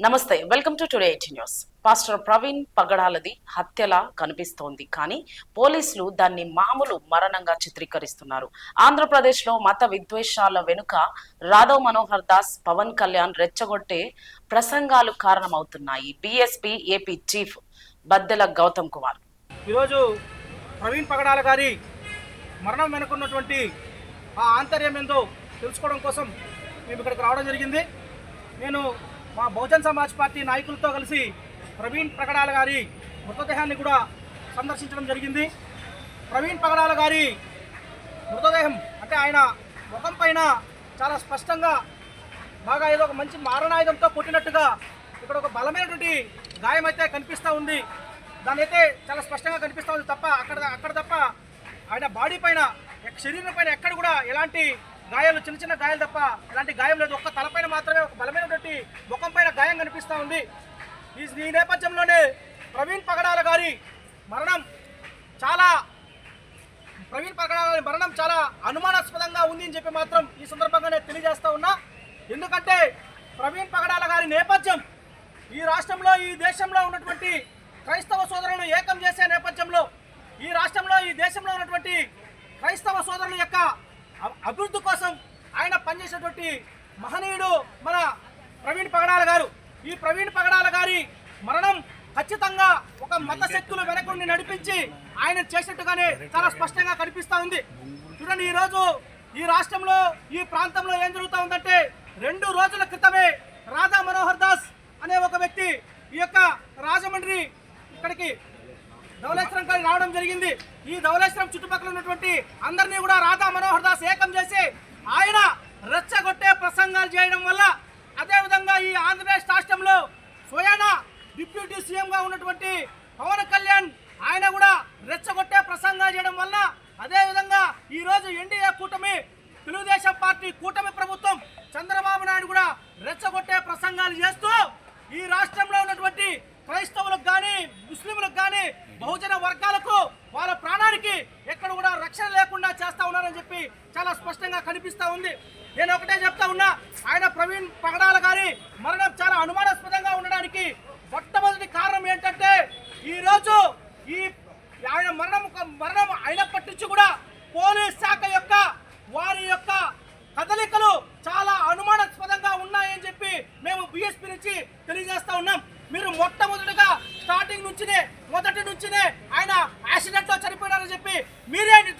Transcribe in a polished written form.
నమస్తే, welcome to today 18 news. Pastor Praveen పగడాలది హత్యలా కనిపిస్తోంది, కానీ పోలీసులు దాన్ని మామూలు మరణంగా చిత్రీకరిస్తున్నారు. ఆంధ్రప్రదేశ్లో మత విద్వేషాల వెనుక రాధవ్ మనోహర్ దాస్, పవన్ కళ్యాణ్ రెచ్చగొట్టే ప్రసంగాలు కారణమవుతున్నాయి. BSP AP chief Baddela Gautam Kumar ఈరోజు ప్రవీణ్ పగడాల గారి మరణం వెనుకున్నటువంటి ఆ ఆంతర్యం ఏందో తెలుసుకోవడం కోసం మేము ఇక్కడికి రావడం జరిగింది. నేను మా బహుజన్ సమాజ్ పార్టీ నాయకులతో కలిసి ప్రవీణ్ పగడాల గారి మృతదేహాన్ని కూడా సందర్శించడం జరిగింది. ప్రవీణ్ పగడాల గారి మృతదేహం అంటే ఆయన ముఖం పైన చాలా స్పష్టంగా బాగా ఏదో ఒక మంచి మారణాయుధంతో కొట్టినట్టుగా ఇక్కడ ఒక బలమైనటువంటి గాయం అయితే కనిపిస్తూ ఉంది. దాని అయితే చాలా స్పష్టంగా కనిపిస్తూ ఉంది తప్ప అక్కడ తప్ప ఆయన బాడీ పైన శరీరం పైన ఎక్కడ కూడా ఎలాంటి గాయాలు, చిన్న చిన్న గాయాలు తప్ప ఎలాంటి గాయం లేదు. ఒక్క తలపైన మాత్రమే ఒక బలమైనటువంటి ముఖం పైన గాయం కనిపిస్తూ ఉంది. ఈ నేపథ్యంలోనే ప్రవీణ్ పగడాల గారి మరణం చాలా అనుమానాస్పదంగా ఉంది అని చెప్పి మాత్రం ఈ సందర్భంగానే తెలియజేస్తా ఉన్నా. ఎందుకంటే ప్రవీణ్ పగడాల గారి నేపథ్యం ఈ రాష్ట్రంలో, ఈ దేశంలో ఉన్నటువంటి క్రైస్తవ సోదరులను ఏకం చేసే నేపథ్యంలో, ఈ రాష్ట్రంలో, ఈ దేశంలో ఉన్నటువంటి క్రైస్తవ సోదరుల యొక్క అభివృద్ధి కోసం ఆయన పనిచేసేటువంటి మహనీయుడు మన ప్రవీణ్ పగడాల గారు. ఈ ప్రవీణ్ పగడాల గారి మరణం ఖచ్చితంగా ఒక మత శక్తులు వెనకుండి నడిపించి ఆయన చేసినట్టుగానే చాలా స్పష్టంగా కనిపిస్తూ ఉంది. చూడండి, ఈరోజు ఈ రాష్ట్రంలో, ఈ ప్రాంతంలో ఏం జరుగుతూ ఉందంటే 2 రోజుల క్రితమే రాధా మనోహర్ దాస్ అనే ఒక వ్యక్తి ఈ యొక్క రాజమండ్రి ఇక్కడికి ధవళేశ్వరం రావడం జరిగింది. ఈ ధవళేశ్వరం చుట్టుపక్కల ఉన్నటువంటి అందరినీ కూడా రాధా మనోహర్ దాస్ ఏకం చేసి ఆయన రెచ్చగొట్టే ప్రసంగాలు చేయడం వల్ల, అదేవిధంగా ఈ ఆంధ్రప్రదేశ్ రాష్ట్రంలో స్వయానా డిప్యూటీ సీఎంగా ఉన్నటువంటి పవన్ కళ్యాణ్ ఆయన కూడా రెచ్చగొట్టే ప్రసంగాలు చేయడం వల్ల, అదేవిధంగా ఈరోజు ఎన్డీఏ కూటమి, తెలుగుదేశం పార్టీ కూటమి ప్రభుత్వం, చంద్రబాబు నాయుడు కూడా రెచ్చగొట్టే ప్రసంగాలు చేస్తూ ఈ రాష్ట్రంలో ఉన్నటువంటి క్రైస్తవులకు కానీ, ముస్లింలకు కానీ, బహుజన వర్గాలకు వాళ్ళ ప్రాణానికి ఎక్కడ కూడా రక్షణ లేకుండా చేస్తా ఉన్నారని చెప్పి చాలా స్పష్టంగా కనిపిస్తూ ఉంది. నేను ఒకటే చెప్తా ఉన్నా, ఆయన ప్రవీణ్ పగడాల గారి మరణం చాలా అనుమానాస్పదంగా ఉండడానికి మొట్టమొదటి కారణం ఏంటంటే, ఈరోజు ఈ ఆయన మరణం అయినప్పటి నుంచి కూడా పోలీస్ శాఖ యొక్క వారి యొక్క కదలికలు చాలా అనుమానాస్పదంగా ఉన్నాయని చెప్పి మేము బీఎస్పీ నుంచి తెలియజేస్తా ఉన్నాం. మీరు మొట్టమొదటిగా మొదటి నుంచినే ఆయన యాక్సిడెంట్ లో